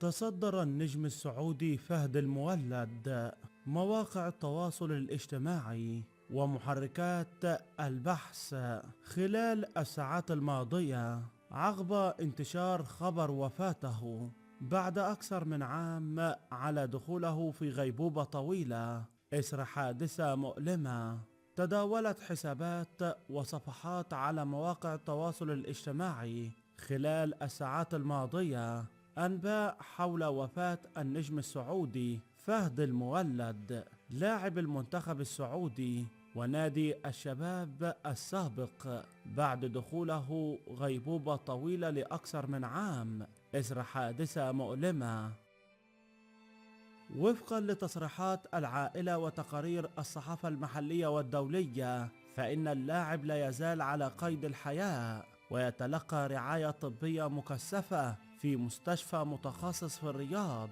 تصدر النجم السعودي فهد المولد مواقع التواصل الاجتماعي ومحركات البحث خلال الساعات الماضية عقب انتشار خبر وفاته بعد أكثر من عام على دخوله في غيبوبة طويلة إثر حادثة مؤلمة. تداولت حسابات وصفحات على مواقع التواصل الاجتماعي خلال الساعات الماضية أنباء حول وفاة النجم السعودي فهد المولد لاعب المنتخب السعودي ونادي الشباب السابق بعد دخوله غيبوبة طويلة لأكثر من عام إثر حادثة مؤلمة. وفقا لتصريحات العائلة وتقارير الصحافة المحلية والدولية، فإن اللاعب لا يزال على قيد الحياة ويتلقى رعاية طبية مكثفة في مستشفى متخصص في الرياض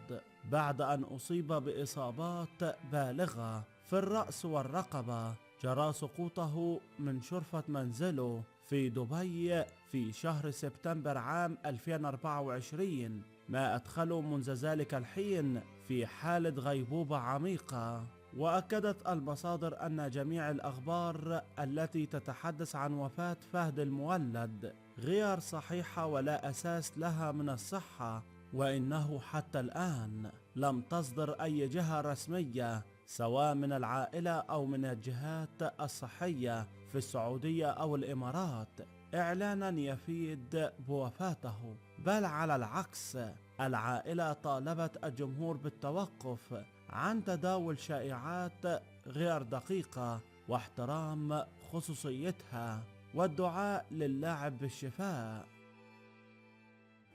بعد أن أصيب بإصابات بالغة في الرأس والرقبة جراء سقوطه من شرفة منزله في دبي في شهر سبتمبر عام 2024، ما أدخله منذ ذلك الحين في حالة غيبوبة عميقة. وأكدت المصادر أن جميع الأخبار التي تتحدث عن وفاة فهد المولد غير صحيحة ولا أساس لها من الصحة، وإنه حتى الآن لم تصدر أي جهة رسمية سواء من العائلة أو من الجهات الصحية في السعودية أو الإمارات إعلانا يفيد بوفاته، بل على العكس العائلة طالبت الجمهور بالتوقف عن تداول شائعات غير دقيقة واحترام خصوصيتها والدعاء للاعب بالشفاء.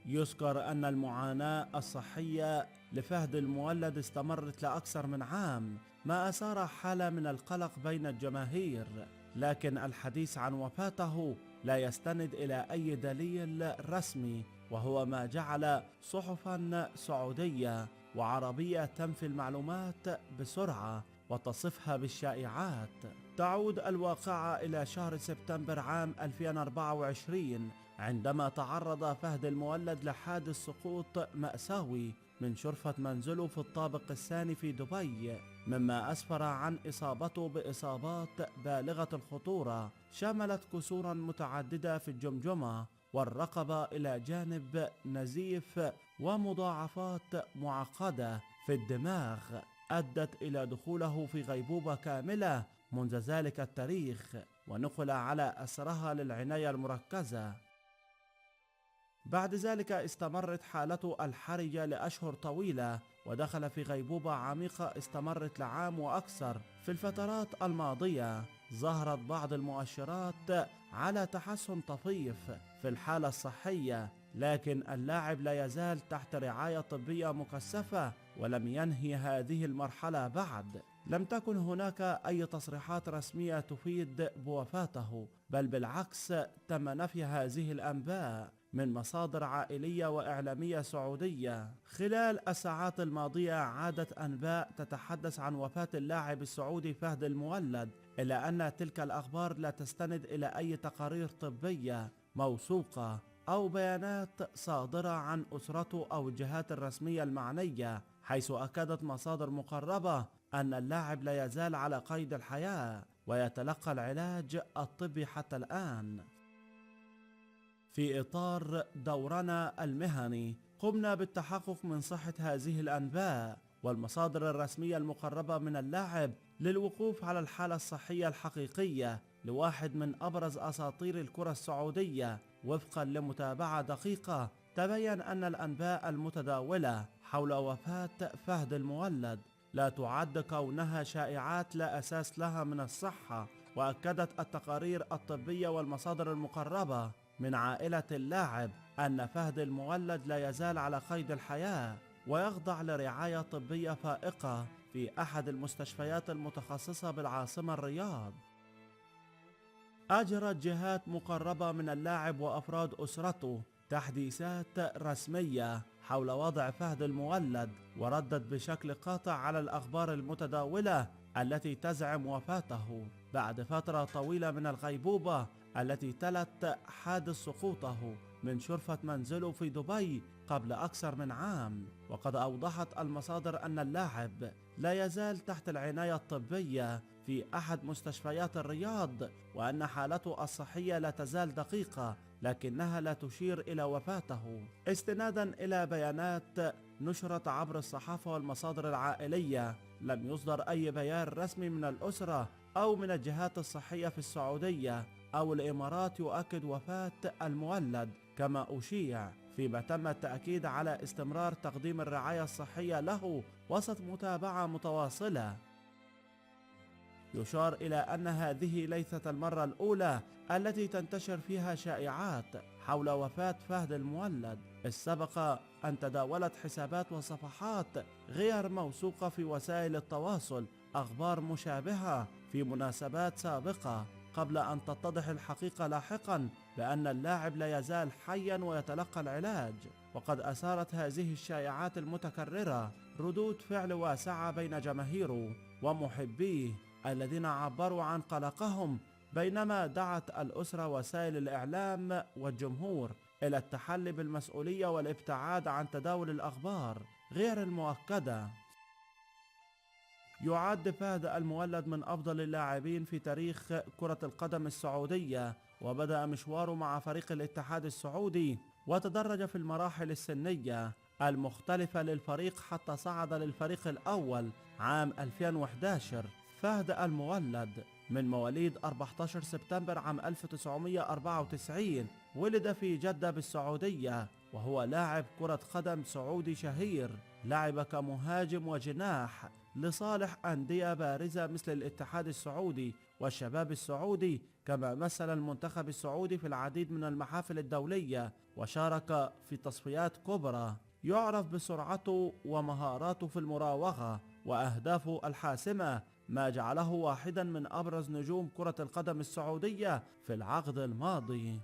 يذكر أن المعاناة الصحية لفهد المولد استمرت لأكثر من عام، ما أثار حالة من القلق بين الجماهير، لكن الحديث عن وفاته لا يستند إلى أي دليل رسمي، وهو ما جعل صحفا سعودية وعربية تنفي المعلومات بسرعة وتصفها بالشائعات. تعود الواقعة إلى شهر سبتمبر عام 2024 عندما تعرض فهد المولد لحادث سقوط مأساوي من شرفة منزله في الطابق الثاني في دبي، مما أسفر عن إصابته بإصابات بالغة الخطورة شملت كسورا متعددة في الجمجمة والرقبة إلى جانب نزيف ومضاعفات معقدة في الدماغ أدت إلى دخوله في غيبوبة كاملة منذ ذلك التاريخ، ونقل على أثرها للعناية المركزة. بعد ذلك استمرت حالته الحرجة لأشهر طويلة ودخل في غيبوبة عميقة استمرت لعام وأكثر. في الفترات الماضية ظهرت بعض المؤشرات على تحسن طفيف في الحالة الصحية، لكن اللاعب لا يزال تحت رعاية طبية مكثفة ولم ينهي هذه المرحلة بعد. لم تكن هناك أي تصريحات رسمية تفيد بوفاته، بل بالعكس تم نفي هذه الأنباء من مصادر عائلية وإعلامية سعودية. خلال الساعات الماضية عادت أنباء تتحدث عن وفاة اللاعب السعودي فهد المولد، إلا أن تلك الأخبار لا تستند إلى أي تقارير طبية موثوقة أو بيانات صادرة عن أسرته أو الجهات الرسمية المعنية، حيث أكدت مصادر مقربة أن اللاعب لا يزال على قيد الحياة ويتلقى العلاج الطبي حتى الآن. في إطار دورنا المهني قمنا بالتحقق من صحة هذه الأنباء والمصادر الرسمية المقربة من اللاعب للوقوف على الحالة الصحية الحقيقية لواحد من أبرز أساطير الكرة السعودية. وفقا لمتابعة دقيقة تبين أن الأنباء المتداولة حول وفاة فهد المولد لا تعد كونها شائعات لا أساس لها من الصحة، وأكدت التقارير الطبية والمصادر المقربة من عائلة اللاعب أن فهد المولد لا يزال على قيد الحياة ويخضع لرعاية طبية فائقة في أحد المستشفيات المتخصصة بالعاصمة الرياض. أجرت جهات مقربة من اللاعب وأفراد أسرته تحديثات رسمية حول وضع فهد المولد، وردت بشكل قاطع على الأخبار المتداولة التي تزعم وفاته بعد فترة طويلة من الغيبوبة التي تلت حادث سقوطه من شرفة منزله في دبي قبل أكثر من عام. وقد أوضحت المصادر أن اللاعب لا يزال تحت العناية الطبية في أحد مستشفيات الرياض، وأن حالته الصحية لا تزال دقيقة لكنها لا تشير إلى وفاته، استنادا إلى بيانات نشرت عبر الصحافة والمصادر العائلية. لم يصدر أي بيان رسمي من الأسرة أو من الجهات الصحية في السعودية أو الإمارات يؤكد وفاة المولد، كما أشيع فيما تم التأكيد على استمرار تقديم الرعاية الصحية له وسط متابعة متواصلة. يشار إلى أن هذه ليست المرة الأولى التي تنتشر فيها شائعات حول وفاة فهد المولد، إذ سبق أن تداولت حسابات وصفحات غير موثوقة في وسائل التواصل أخبار مشابهة في مناسبات سابقة، قبل أن تتضح الحقيقة لاحقا بأن اللاعب لا يزال حيا ويتلقى العلاج. وقد أثارت هذه الشائعات المتكررة ردود فعل واسعة بين جماهيره ومحبيه الذين عبروا عن قلقهم، بينما دعت الأسرة وسائل الإعلام والجمهور إلى التحلي بالمسؤولية والابتعاد عن تداول الأخبار غير المؤكدة. يعد فهد المولد من أفضل اللاعبين في تاريخ كرة القدم السعودية، وبدأ مشواره مع فريق الاتحاد السعودي وتدرج في المراحل السنية المختلفة للفريق حتى صعد للفريق الأول عام 2011. فهد المولد من مواليد 14 سبتمبر عام 1994، ولد في جدة بالسعودية، وهو لاعب كرة قدم سعودي شهير. لعب كمهاجم وجناح لصالح أندية بارزة مثل الاتحاد السعودي والشباب السعودي، كما مثل المنتخب السعودي في العديد من المحافل الدولية وشارك في تصفيات كبرى. يعرف بسرعته ومهاراته في المراوغة وأهدافه الحاسمة، ما جعله واحدا من أبرز نجوم كرة القدم السعودية في العقد الماضي.